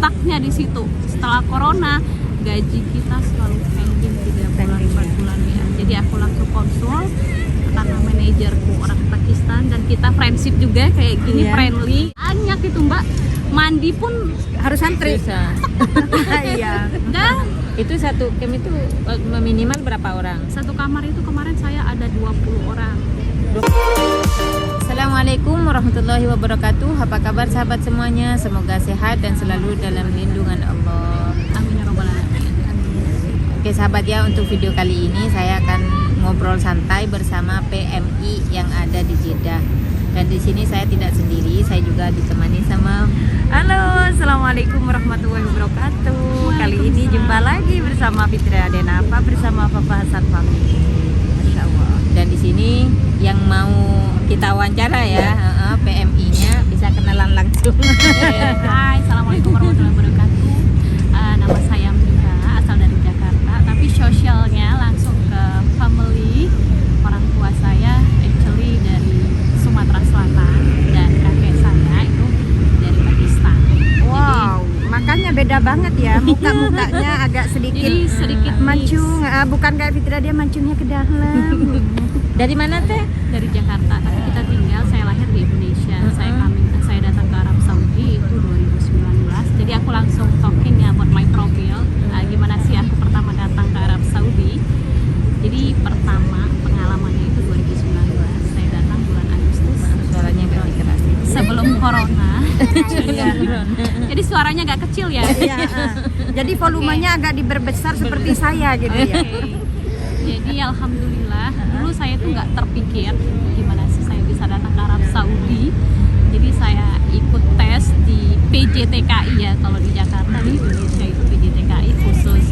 stucknya di situ. Setelah corona gaji kita selalu pending 3 bulan 4 bulan ya. Jadi aku langsung konsul karena manajerku orang Pakistan dan kita friendship juga kayak gini, friendly. Banyak itu Mbak, mandi pun harus antri. Iya. Dan Itu satu camp itu minimal berapa orang? satu kamar itu kemarin saya ada 20 orang. Assalamualaikum warahmatullahi wabarakatuh. Apa kabar sahabat semuanya? Semoga sehat dan selalu dalam lindungan Allah. Amin ya robbal alamin. Oke sahabat ya, untuk video kali ini saya akan ngobrol santai bersama PMI yang ada di Jeddah. Dan di sini saya tidak sendiri, saya juga ditemani sama Halo, assalamualaikum warahmatullahi wabarakatuh. Kali ini jumpa lagi bersama Fitri Adenapa bersama Papa Hasan Family. Masya Allah. Dan di sini yang mau kita wawancara ya, PMI-nya bisa kenalan langsung. Hai, assalamualaikum warahmatullahi wabarakatuh. Nama saya Mira, asal dari Jakarta, tapi sosialnya langsung ke family. Orang tua saya actually dari Sumatera Selatan dan kakek saya itu dari Pakistan. Wow, makanya beda banget ya, muka-mukanya agak sedikit Sedikit mancung. Bukan kayak Fitri, dia mancungnya ke dalam. Dari mana teh? dari Jakarta, tapi kita tinggal, saya lahir di Indonesia. Saya datang ke Arab Saudi itu 2019. Jadi aku langsung talking ya buat my profile. Gimana sih aku pertama datang ke Arab Saudi. Jadi pertama pengalamannya itu 2019. Saya datang bulan Agustus. Suaranya agak keras. Sebelum corona. Jadi suaranya agak kecil ya. Iya, jadi volumenya agak diperbesar seperti saya gitu ya. Jadi alhamdulillah dulu saya tuh nggak terpikir gimana sih saya bisa datang ke Arab Saudi. Jadi saya ikut tes di PJTKI ya, kalau di Jakarta, di Indonesia itu PJTKI khusus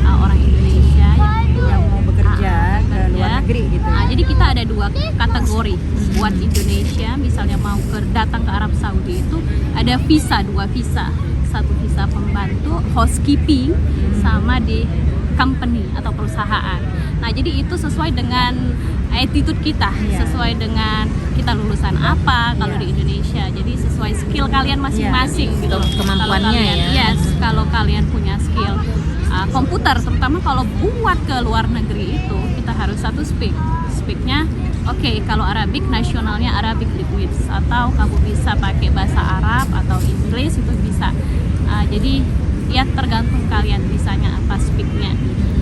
orang Indonesia Yang mau bekerja ke luar negeri gitu. Jadi kita ada 2 kategori buat Indonesia, misalnya mau datang ke Arab Saudi itu ada visa, 2 visa. Satu visa pembantu housekeeping sama di company atau perusahaan. Nah, jadi itu sesuai dengan attitude kita, sesuai dengan kita lulusan apa kalau di Indonesia. Jadi sesuai skill kalian masing-masing gitu. Kemampuannya Kalau kalian, ya. Yes, kalau kalian punya skill komputer, terutama kalau buat ke luar negeri itu kita harus satu speaknya oke, kalau Arabic nasionalnya Arabic Liquids, atau kamu bisa pakai bahasa Arab atau Inggris itu bisa. Jadi ya tergantung kalian bisanya apa speaknya.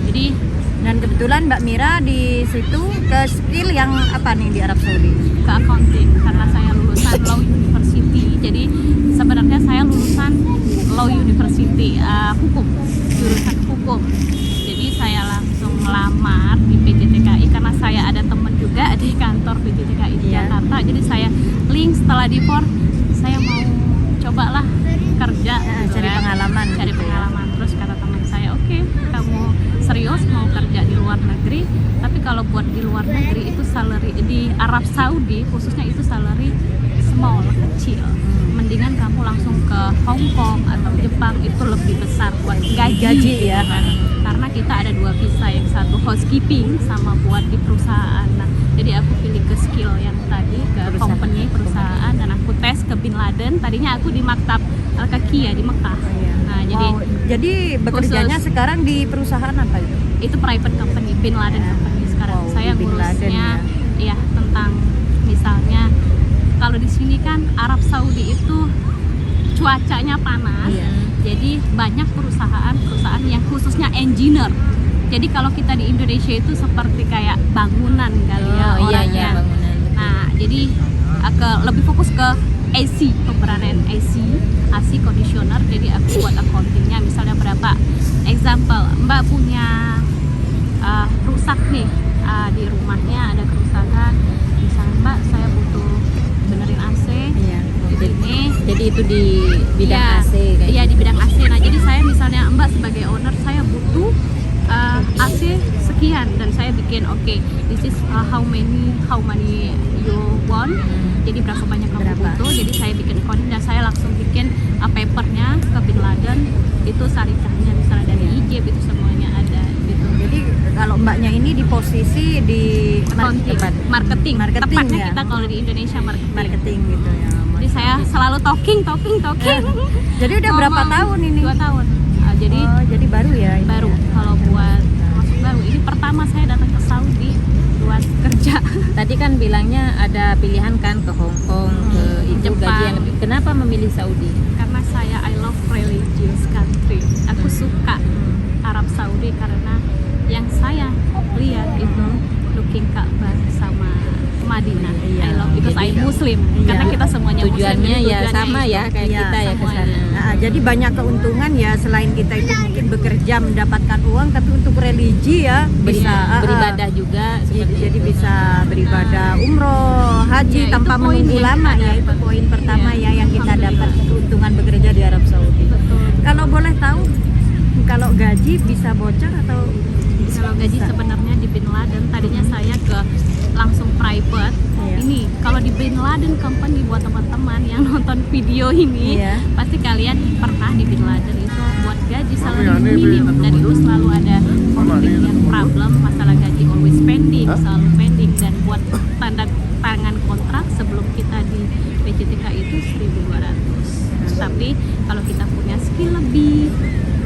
Jadi Dan kebetulan Mbak Mira di situ ke skill yang apa nih di Arab Saudi? ke accounting karena saya lulusan Law University. Jadi sebenarnya saya lulusan Law University, hukum, jurusan hukum. Jadi saya langsung melamar di PJTKI karena saya ada teman juga di kantor PJTKI di Jakarta. Jadi saya link setelah di-for, saya mau cobalah kerja, gitu cari kan. pengalaman. Cari pengalaman. Terus kata teman saya, oke, kamu serius mau kerja di luar negeri, tapi kalau buat di luar negeri itu salary di Arab Saudi khususnya itu salary small, kecil. Mendingan kamu langsung ke Hong Kong atau Jepang, itu lebih besar buat gaji ya. kan. Karena kita ada 2 visa, yang satu housekeeping sama buat di perusahaan. Nah, jadi aku pilih ke skill yang tadi ke company perusahaan, dan aku tes ke Bin Laden. Tadinya aku di Maktab Al-Kaki ya di Mekah. Nah, jadi bekerjanya khusus. sekarang di perusahaan apa itu? Itu private company, Bin Laden company sekarang. Wow, Saya Bin Laden ngurusnya ya tentang misalnya kalau di sini kan Arab Saudi itu cuacanya panas. Jadi banyak perusahaan yang khususnya engineer. Jadi kalau kita di Indonesia itu seperti kayak bangunan kali ya orangnya. Bangunan. Nah, jadi lebih fokus ke AC, pemeranan AC conditioner. Jadi aku buat accountingnya, misalnya berapa example Mbak punya rusak nih di rumahnya, ada kerusakan, misalnya Mbak saya butuh benerin AC. Jadi itu di bidang AC kayak Iya, gitu. di bidang AC. Nah, jadi saya misalnya Mbak sebagai owner, saya butuh AC sekian, dan saya bikin this is how many you want. Jadi berapa banyak kamu butuh. Jadi saya bikin accounting dan saya langsung bikin papernya ke Bin Laden, itu syariahnya misalnya dari Egypt, itu semuanya ada gitu. Jadi kalau Mbaknya ini di posisi di Marketing. Marketing Tepatnya ya? kita kalau di Indonesia marketing. marketing gitu ya. Jadi saya selalu talking. Jadi udah berapa Ngomong. tahun ini? 2 tahun. Jadi jadi baru ya ini baru ya? kalau buat masuk baru. Ini pertama saya datang ke Saudi buat kerja. Tadi kan bilangnya ada pilihan kan ke Hong Kong, ke itu Jepang. gaji yang lebih. Kenapa memilih Saudi? Karena saya I love religious country. Aku suka Arab Saudi karena yang saya lihat itu looking Ka'bah sama Madinah. Iya. I love because Jadi, I Muslim. iya. Karena kita semuanya Muslim. Tujuannya jadi ya tujuannya sama itu. ya kayak Iya, kita ya ke semuanya. sana. Nah, jadi banyak keuntungan ya selain kita itu mungkin bekerja mendapatkan uang, tapi untuk religi ya bisa Beribadah juga seperti jadi itu. bisa beribadah umroh, haji Ya, itu tanpa poin menunggu yang lama kita ya, itu dapat. poin pertama Ya, ya yang kita dapat alhamdulillah. keuntungan bekerja di Arab Saudi. Betul. Kalau boleh tahu, kalau gaji bisa bocor atau Kalau gaji bisa? sebenarnya di Bin Laden tadinya saya ke langsung private. Iya. Ini kalau di Bin Laden Company buat teman-teman yang nonton video ini Iya. pasti kalian pernah di Bin Laden itu buat gaji selalu minim dan itu selalu ada konflik yang problem masalah gaji always pending, selalu pending dan buat tanda tangan kontrak sebelum kita di PCTK itu 1.200. Tapi kalau kita punya skill lebih,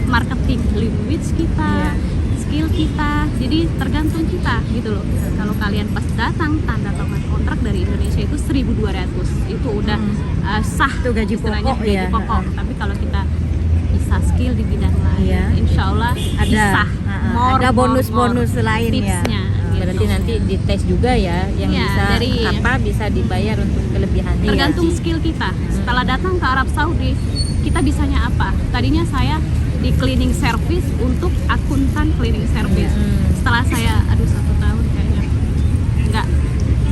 marketing language kita, Iya. skill kita, jadi tergantung kita gitu loh. Kalau kalian pas datang tanda tangan kontrak dari Indonesia itu 1.200 itu udah sah, Itu gaji istilahnya pokok gaji ya. pokok. Tapi kalau kita bisa skill di bidang lain, Iya. insya Allah ada bisa ada bonus-bonus lain ya. tipsnya. gitu. Berarti nanti dites juga ya yang Iya, bisa dari- apa bisa dibayar untuk kelebihannya. Tergantung skill kita. Setelah datang ke Arab Saudi, kita bisanya apa? Tadinya saya di cleaning service untuk akuntan cleaning service. Setelah saya 1 tahun kayaknya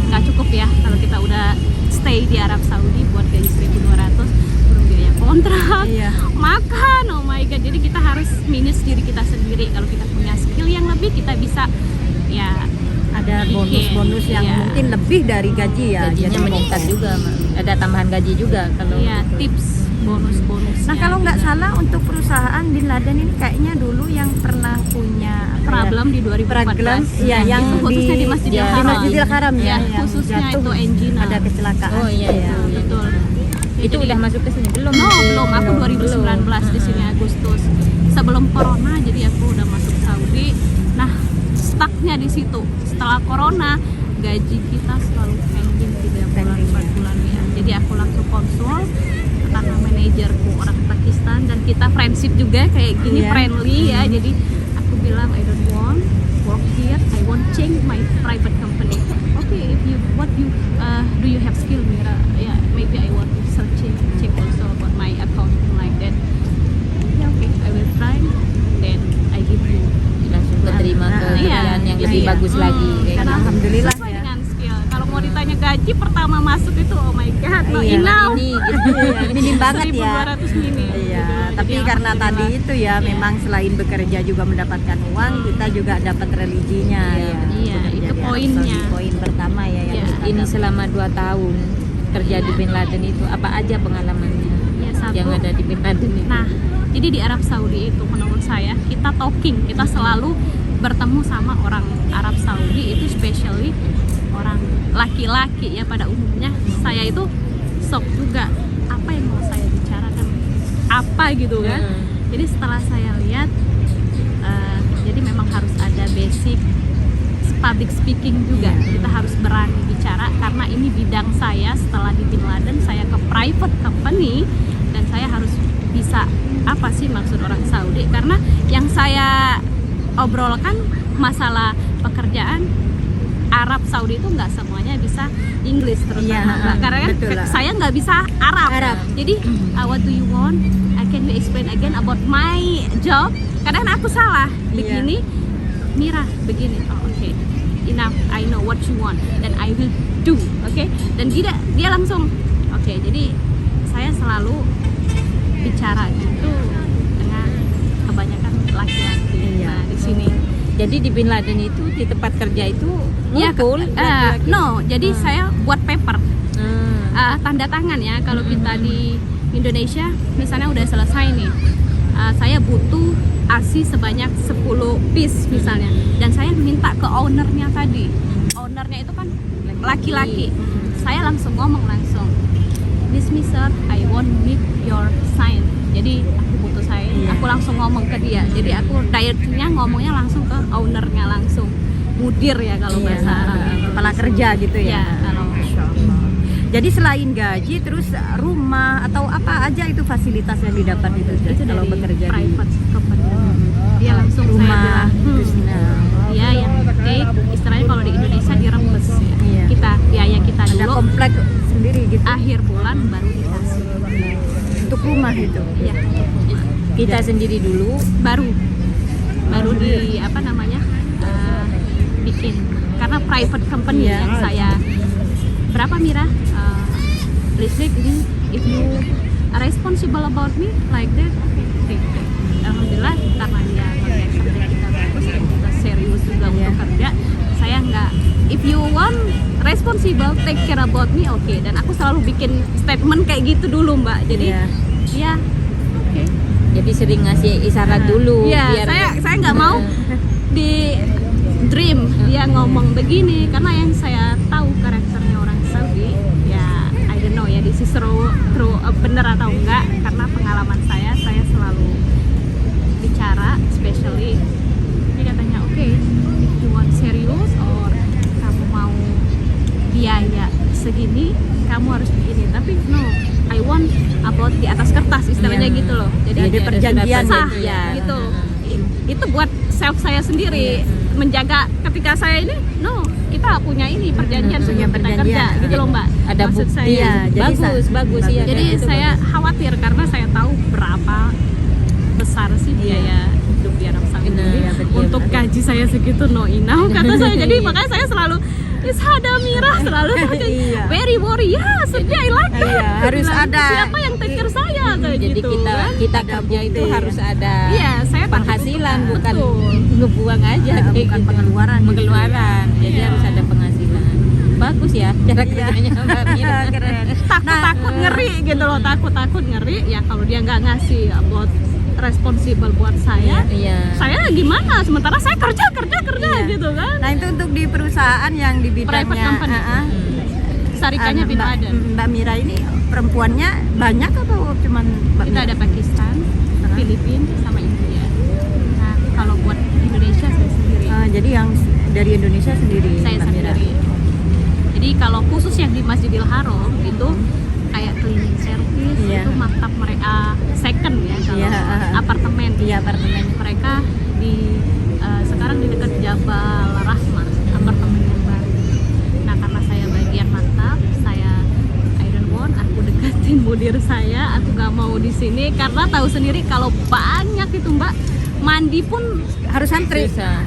nggak cukup ya kalau kita udah stay di Arab Saudi buat gaji 1.200 belum biaya kontrak, Iya. makan, oh my god. Jadi kita harus minus diri kita sendiri. Kalau kita punya skill yang lebih, kita bisa ya Ada bikin. bonus-bonus yang Iya. mungkin lebih dari gaji ya. Gajinya jadi meningkat pokok. juga, ada tambahan gaji juga kalau ya tips bonus-bonus. Nah kalau nggak salah untuk perusahaan Bin Laden ini kayaknya dulu yang pernah punya apa ya, problem di 2014. problem ya Nah, yang itu khususnya di Masjidil ya, di Haram. Masjidil Haram ya, Ya, yang khususnya jatuh, itu engine ada kecelakaan. Oh iya, ya. itu. Betul. itu udah masuk ke sini belum? No, belum. Aku Belum. 2019 di sini Agustus. Sebelum corona, jadi aku udah masuk Saudi. Nah, stucknya di situ. Setelah corona, gaji kita selalu pending 3 bulan, 4 bulan ya. Jadi aku langsung konsul karena manajerku orang Pakistan dan kita friendship juga kayak gini, Iya. friendly ya. Jadi aku bilang I don't want work here, I want change my private company. Okay, if you do you have skill, Mira? Yeah, maybe I want to check also about my accounting like that. Yeah, okay, I will try. Then I give you. Langsung keterima ke Iya. kerjaan yang lebih Iya. bagus lagi kayak Karena gitu. alhamdulillah Sesuai ya. dengan skill. Kalau mau ditanya gaji pertama masuk itu, oh my god, no Iya, enough. Ini gitu. Iya, minim banget ya. 1.200 minim. Iya, Gitu. tapi Jadi karena tadi alhamdulillah. itu ya memang selain bekerja juga mendapatkan uang, kita juga dapat religinya Iya, ya. iya, Bekerja itu di Arab poinnya. Saudi, poin pertama ya yang Iya. kita Ini dapat. selama 2 tahun kerja di Bin Laden itu apa aja pengalamannya Ya, satu. yang ada di Bin Laden itu? Nah, jadi di Arab Saudi itu menurut saya kita talking, kita selalu bertemu sama orang Arab Saudi itu especially orang laki-laki ya pada umumnya. Saya itu shock juga apa yang mau saya bicarakan apa gitu kan. Jadi setelah saya lihat jadi memang harus ada basic public speaking juga. Kita harus berani bicara karena ini bidang saya. Setelah di Bin Laden saya ke private company dan saya harus bisa apa sih maksud orang Saudi, karena yang saya obrolkan masalah pekerjaan Arab Saudi itu nggak semuanya bisa English terutama Iya, Mbak. Karena kan betul lah. saya nggak bisa Arab. Arab. Jadi what do you want? Can you explain again about my job? Kadang aku salah begini, Mira begini. Oh oke, enough. I know what you want dan I will do. Oke? Dan dia langsung oke. Jadi saya selalu bicara gitu dengan kebanyakan laki-laki. Iya. Nah di sini. Jadi di Bin Laden itu di tempat kerja itu Ya, ngumpul laki-laki? no, jadi saya buat paper Hmm. tanda tangan ya. Kalau kita di Indonesia misalnya udah selesai nih, saya butuh ASI sebanyak 10 piece misalnya, dan saya minta ke ownernya tadi. Ownernya itu kan laki-laki. Saya langsung ngomong langsung, dismissal, I won't need your sign. Jadi aku butuh sign, aku langsung ngomong ke dia. Jadi aku directnya ngomongnya langsung ke ownernya langsung, mudir ya kalau bahasa Arab. Kepala kerja gitu ya. Ya, kalau Masya Allah. Jadi selain gaji, terus rumah atau apa aja itu fasilitas yang didapat itu kalau dari bekerja di private company. Dia langsung rumah. saya bilang, iya yang istilahnya kalau di Indonesia dirembes ya. Iya. Kita biaya kita Ada dulu, komplek sendiri gitu akhir bulan baru dikasih. untuk rumah itu. Iya. Kita sendiri dulu. baru di apa namanya bikin karena private company Iya. yang saya berapa Mira listrik ini if you are responsible about me like that okay. Alhamdulillah karena dia melihat kerja kita bagus dan kita serius juga Iya. untuk kerja, saya nggak if you want responsible take care about me oke. Dan aku selalu bikin statement kayak gitu dulu Mbak, jadi Iya. ya oke. Jadi sering ngasih isyarat dulu. Iya, biar saya nggak mau di dream dia ngomong begini karena yang saya tahu karakternya orang Saudi ya I don't know ya this is true bener atau enggak karena pengalaman saya selalu bicara especially dia katanya oke, if you want serious or kamu mau biaya segini kamu harus begini, tapi no I want about di atas kertas istilahnya Iya. gitu loh. Jadi Jadi ada perjanjian surat sah perjanjian. gitu. Itu buat self saya sendiri menjaga ketika saya ini kita punya ini perjanjian Punya sebelum kita perjanjian. kerja gitu loh Mbak. Ada Maksud bukti. saya. Iya, jadi bagus iya. Jadi kayak gitu saya bagus. khawatir karena saya tahu berapa besar sih biaya hidup di Arab Saudi. Benar, iya, betul. Untuk gaji saya segitu no enough kata saya. Jadi makanya saya selalu Ishada Mira selalu Iya. very worry ya sedih I like that. Iya, harus Bilang, ada. siapa yang take care saya kayak Jadi gitu kita kan. kerja itu bukti. harus ada Iya, saya takut penghasilan itu, bukan betul. ngebuang aja kayak bukan gitu. pengeluaran gitu. Pengeluaran. Jadi Iya. harus ada penghasilan. Bagus ya cara kerjanya Mbak Mira. Keren. takut ngeri gitu loh, takut ngeri ya kalau dia nggak ngasih buat responsible buat saya Iya. saya gimana sementara saya kerja Iya. gitu kan. Nah itu untuk di perusahaan yang di bidangnya Private company. Sarikanya bin Laden. Mbak Mira ini perempuannya banyak atau cuman Mbak Kita Mira? ada Pakistan, Filipina sama India. Nah kalau buat Indonesia saya sendiri, Jadi yang dari Indonesia sendiri saya Mbak Mira. sendiri. Jadi kalau khusus yang di Masjidil Haram itu kayak cleaning service Iya. itu maktab mereka second ya kalau Iya. apartemen. Iya, apartemen. Mereka di sekarang di dekat Jabal Rahmah, apartemen yang baru. Nah karena saya bagian maktab, saya I don't want aku deketin mudir saya, aku gak mau di sini karena tahu sendiri kalau banyak itu Mbak mandi pun Harus antri. Susah.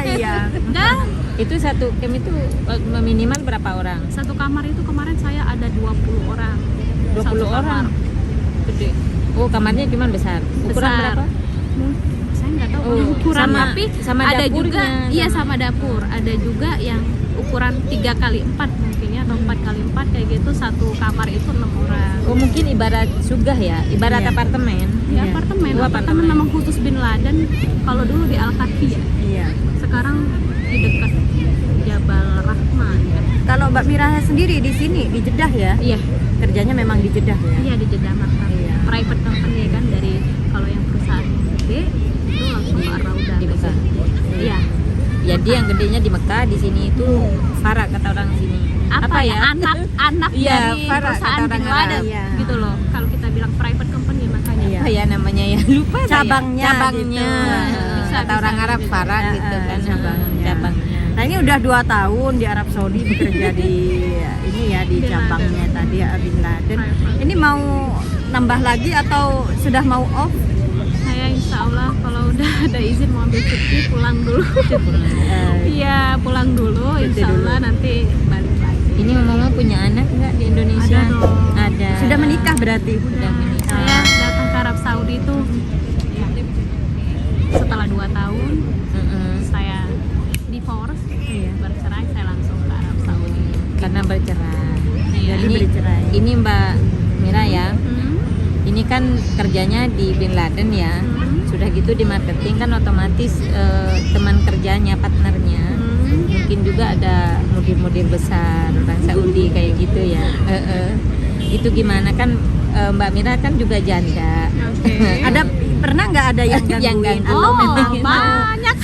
Iya. dan Itu satu camp itu minimal berapa orang? satu kamar itu kemarin saya ada 20 orang. 20 Satu orang. kamar. Gede. Oh, kamarnya cuma besar. Ukuran Besar. berapa? Saya nggak tahu Oh, ukuran sama- tapi sama ada dapurnya, juga iya sama- sama dapur. Ada juga yang ukuran 3x4 mungkin ya atau 4x4 kayak gitu, satu kamar itu 6 orang. Oh, mungkin ibarat sugah ya, ibarat Iya. apartemen. Ya, Iya. apartemen. Oh, Apartemen apartemen. memang khusus bin Laden. Kalau dulu di Al-Kaki ya. Iya. Sekarang di dekat Jabal Rahmah ya. Kalau Mbak Mira sendiri di sini di Jeddah ya, Iya, kerjanya memang di Jeddah ya. iya di Jeddah Maktab. Iya. Private company kan dari kalau yang perusahaan gede itu langsung ke Ar-Raudah. Di Mekah. Iya. Jadi yang gedenya di Mekah, di sini itu Farah kata orang sini. Apa ya? Anak Iya, dari Farah, perusahaan kata orang bin Laden Arab. Iya. gitu loh. Kalau kita bilang private company makanya. Iya. Apa ya namanya ya? Lupa saya. Cabangnya Cabangnya. gitu. Bisa, Kata orang bisa, Arab bisa. Farah gitu kan Cabangnya. cabangnya. Nah ini udah 2 tahun di Arab Saudi bekerja di ini ya di Bin cabangnya Laden. tadi ya, Bin Laden. Private. Ini mau nambah lagi atau sudah mau off? Saya insya Allah kalau udah ada izin mau ambil cuti pulang dulu. Iya pulang dulu. Cuti Insya Allah dulu. nanti balik lagi. Ini ngomong punya anak nggak di Indonesia? Ada dong. Ada. Sudah menikah berarti? Sudah menikah. Saya datang ke Arab Saudi itu ya, setelah 2 tahun Mm-mm. saya divorce, Iya. bercerai, saya langsung ke Arab Saudi. Karena bercerai. Iya. Jadi Ini, bercerai. ini Mbak Mira ya. Hmm, Ini kan kerjanya di Bin Laden ya. hmm, Sudah gitu di marketing kan otomatis teman kerjanya, partnernya mungkin juga ada mudir-mudir besar orang Saudi kayak gitu ya. itu gimana kan Mbak Mira kan juga janda. Oke. Ada pernah nggak ada yang Yang gangguin? ganggu. Atau Oh, memang banyak.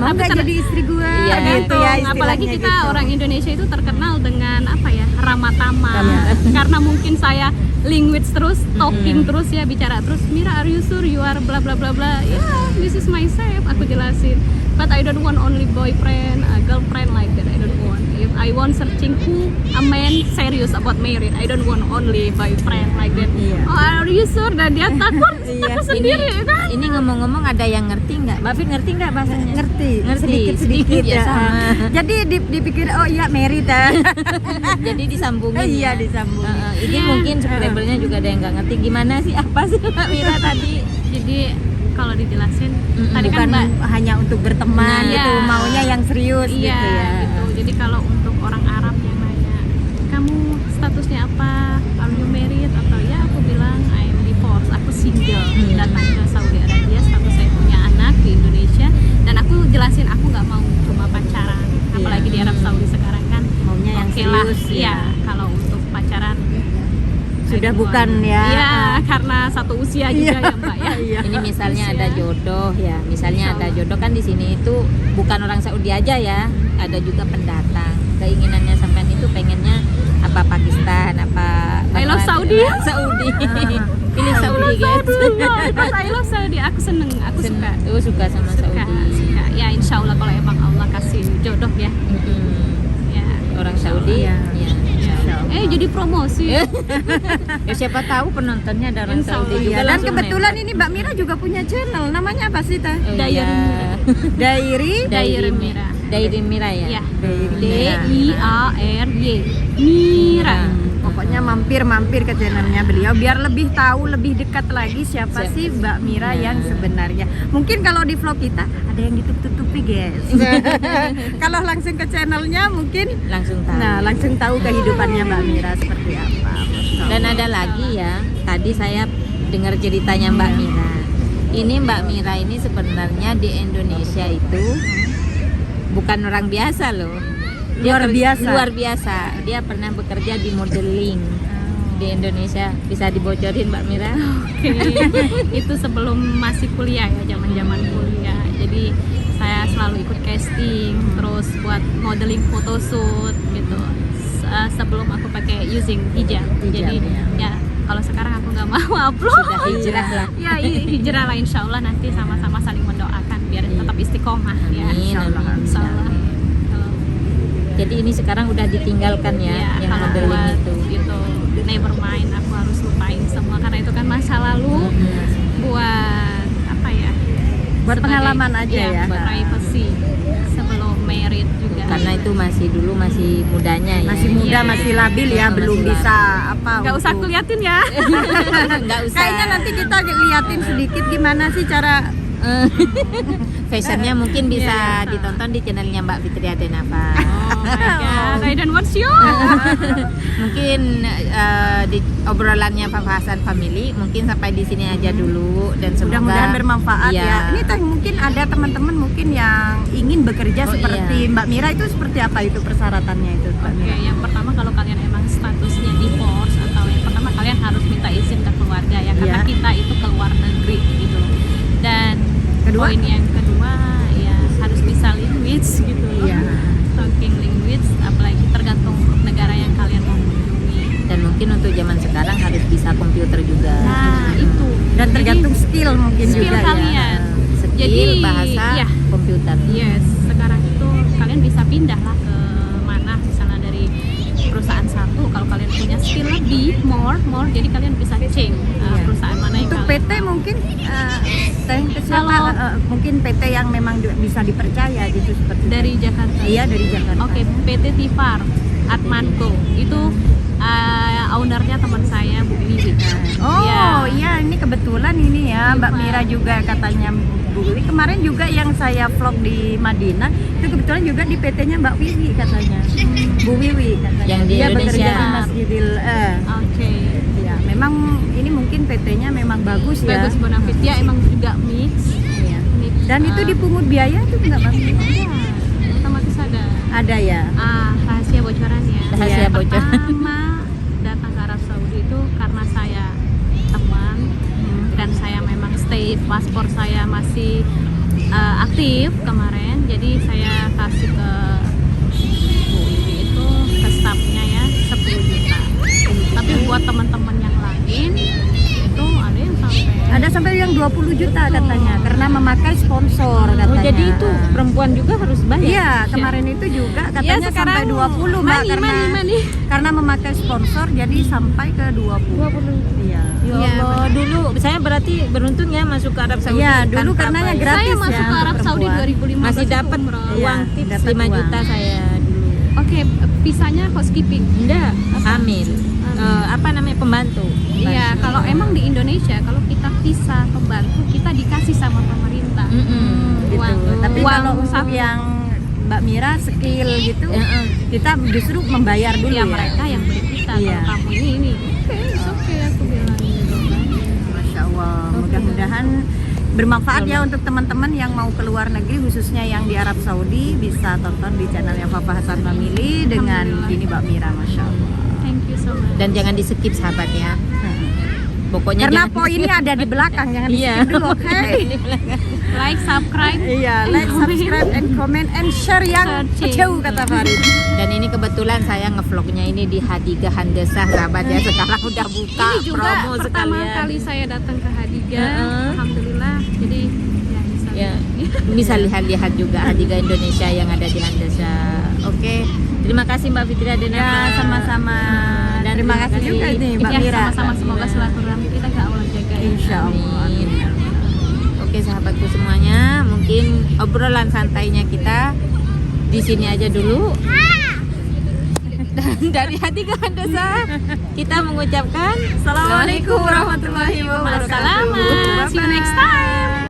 mau nggak Tapi jadi istri gue? Iya, gitu ya, apalagi istilahnya kita gitu. orang Indonesia itu terkenal dengan apa ya, ramah tamah. Ramah. Karena mungkin saya language terus, talking terus ya, bicara terus. Mira, are you sure you are bla bla bla bla? Yeah, this is myself. Aku jelasin. But I don't want only boyfriend, girlfriend like that. I don't want. If I want searching who a man serious about married, I don't want only boyfriend like that. Iya. Oh, are you sure? Dan dia takut Iya, aku sendiri kan? Ini ngomong-ngomong ada yang ngerti nggak? Mbak Fit ngerti nggak bahasanya? Ngerti, Ngerti. sedikit-sedikit Ya, ya. sama. Jadi dipikir oh iya merit ya. Jadi disambungin Iya, ya. disambung. Ini mungkin subscribernya juga ada yang nggak ngerti gimana sih apa sih Mbak Mira tadi. Jadi kalau dijelasin tadi Bukan kan Mbak hanya untuk berteman Nah, gitu, iya. maunya yang serius iya gitu ya. gitu. Jadi kalau untuk orang Arab yang nanya, kamu statusnya apa? Are you married? Atau ya aku bilang I am divorced, aku single. Datang ke Saudi Arabia, status saya punya anak di Indonesia, dan aku jelasin aku nggak mau cuma pacaran. Apalagi di Arab Saudi sekarang kan Maunya yang oke lah, serius iya. Kalau untuk pacaran Sudah I don't bukan want. ya. Iya, karena satu usia juga ya Mbak ya. Iya. Ini misalnya Terus ada ya. jodoh ya, misalnya ada jodoh kan di sini itu bukan orang Saudi aja ya, ada juga pendatang. Keinginannya sampean itu pengennya apa Pakistan, apa I love Saudi. Saudi. Pilih Saudi guys. Pas I love Saudi, aku seneng, aku suka. Oh, suka sama Suka, Saudi. suka. Ya insya Allah kalau emang Allah kasih jodoh ya. Mm-mm. Ya. Orang Saudi Iya. ya. insya Allah. Jadi promosi. Ya siapa tahu penontonnya ada orang Insya Saudi Allah. juga. Iya, dan langsung kebetulan nempel. ini Mbak Mira juga punya channel. Namanya apa sih, Teh? Oh, Diary iya. Diary Diary Mira. Diary Mira ya. Ya. Diary D Mira. I A R Y. Mira. Pokoknya mampir ke channelnya beliau biar lebih tahu lebih dekat lagi siapa sih Mbak Mira yang sebenarnya. Mungkin kalau di vlog kita ada yang ditutup-tutupi guys. Kalau langsung ke channelnya mungkin Langsung tahu. langsung tahu kehidupannya Mbak Mira seperti apa. Dan ada lagi ya, tadi saya dengar ceritanya Mbak Mira. Ini Mbak Mira ini sebenarnya di Indonesia itu bukan orang biasa loh. Luar biasa. Luar biasa. Dia pernah bekerja di modeling di Indonesia. Bisa dibocorin Mbak Mira? Oke. Itu sebelum masih kuliah ya, zaman-zaman kuliah. Jadi saya selalu ikut casting, terus buat modeling photoshoot gitu. Sebelum aku pakai using hijab. Jadi ya kalau sekarang aku nggak mau upload. Sudah hijrah lah. Ya hijrah lah, insya Allah nanti sama-sama saling mendoakan biar tetap istiqomah ya. Amin, Insya Allah. amin. Insya Allah. Kalau Jadi ini sekarang udah ditinggalkan ya, ya, yang kalau modeling buat itu. gitu, never mind, aku harus lupain semua karena itu kan masa lalu. Buat apa ya? Buat sebagai- pengalaman aja iya, ya. Buat privacy sebelum married juga. Karena itu masih dulu masih mudanya ya. Masih muda, Iya. masih labil ya, Masih belum labil. bisa apa. Nggak usah untuk- keliatin ya. Nggak usah. Kayaknya nanti kita liatin sedikit gimana sih cara Fashionnya mungkin bisa Iya. ditonton di channelnya Mbak Fitri Adenapa. Oh my god, I don't want you. Mungkin di obrolannya Pak Hasan Family mungkin sampai di sini aja dulu dan semoga mudah-mudahan bermanfaat Iya. ya. Ini teh mungkin ada teman-teman mungkin yang ingin bekerja Oh, seperti iya. Mbak Mira itu seperti apa itu persyaratannya itu Mbak Oke, Mira? yang pertama kalau kalian emang statusnya divorce atau yang pertama kalian harus minta izin ke keluarga ya karena Iya. kita itu keluar negeri gitu. Dan Kedua? poin yang kedua ya harus bisa language gitu. Iya. Talking language, apalagi tergantung negara yang kalian mau kunjungi. dan mungkin untuk zaman sekarang harus bisa komputer juga. Nah, itu. Dan tergantung skill mungkin skill juga kalian. Skill, Jadi, bahasa, iya. komputer. Yes, sekarang itu kalian bisa pindah lah ke mana, misalnya dari perusahaan satu. Kalau kalian punya skill lebih, more, jadi kalian bisa change Iya. perusahaan mana yang Untuk kalian PT mungkin teh siapa Kalau- mungkin PT yang memang bisa dipercaya gitu seperti dari Jakarta. Iya dari Jakarta. Oke, PT Tifar, Atmanko itu ownernya teman saya Bu Wiwi. Oh Iya. iya ini kebetulan ini ya Mbak Mira juga katanya Bu Wiwi. Kemarin juga yang saya vlog di Madinah itu kebetulan juga di PT-nya Mbak Wiwi katanya. Bu Wiwi katanya. Yang di Dia bekerja Indonesia. di Masjidil Oke. ya memang ini mungkin PT-nya memang bagus ya. Bagus Bonafit. Dia emang juga mix. Iya. mix Dan itu dipungut biaya tuh nggak Bang? Iya, otomatis ada Ada ya. rahasia bocorannya. Rahasia Yang bocoran. Pertama datang ke Arab Saudi stay paspor saya masih aktif kemarin, jadi saya kasih ke Bu Iwi itu ke stafnya ya 10 juta. Tapi buat teman-teman yang lain itu ada yang sampai Ada sampai yang 20 juta katanya karena memakai sponsor katanya. Oh, jadi itu perempuan juga harus bayar. Iya, kemarin itu juga katanya Ya, sekarang sampai 20 Mbak money. karena memakai sponsor jadi sampai ke 20. Iya. Ya Iya, Allah, dulu saya berarti beruntung ya masuk ke Arab Saudi. Iya, dulu tanpa karena bayar. gratis saya masuk ya ke Arab untuk Saudi perempuan. 2015 Masih itu dapat umroh. Iya, uang tips dapat 5 uang. juta saya dulu. Oke, visanya housekeeping. Enggak, amil. Apa namanya pembantu. Iya, kalau emang di Indonesia kalau kita visa pembantu kita dikasih sama pemerintah. Gitu. Uang. Tapi Uang kalau untuk saku. yang Mbak Mira skill gitu, Heeh. kita justru membayar dulu Ya ya. mereka yang beli kita. Iya. Kalau kamu ini. Oke, aku bilang gitu kan. Masya Allah, mudah-mudahan bermanfaat ya untuk teman-teman yang mau keluar negeri, khususnya yang di Arab Saudi, bisa tonton di channelnya Papa Hasan Family dengan Alhamdulillah. ini Mbak Mira, Masya Allah. Thank you so much. Dan jangan di skip sahabat ya. Pokoknya Karena jangan poinnya ada di belakang, jangan di Iya. skip dulu, oke? Like, subscribe. Iya, like, subscribe, and comment, and share yang Searching. kecil kata Farid. Dan ini kebetulan saya ngevlognya ini di Hadiga Handesah sahabat ya. Sekarang udah buka Ini juga promo pertama sekalian. kali saya datang ke Hadiga. Heeh. Alhamdulillah. Jadi ya bisa. Ya, bisa lihat-lihat juga Hadiga Indonesia yang ada di Handesah. Oke, terima kasih Mbak Fitri Adenapa. Ya, sama-sama. Dan Terima kasih juga nih Mbak Ya, Mira. sama-sama, semoga silaturahmi kita gak Allah jaga. Insya Allah. Amin. Oke sahabatku semuanya, mungkin obrolan santainya kita di sini aja dulu. Dan dari hati ke Handesah kita mengucapkan Assalamualaikum warahmatullahi wabarakatuh. Assalamualaikum.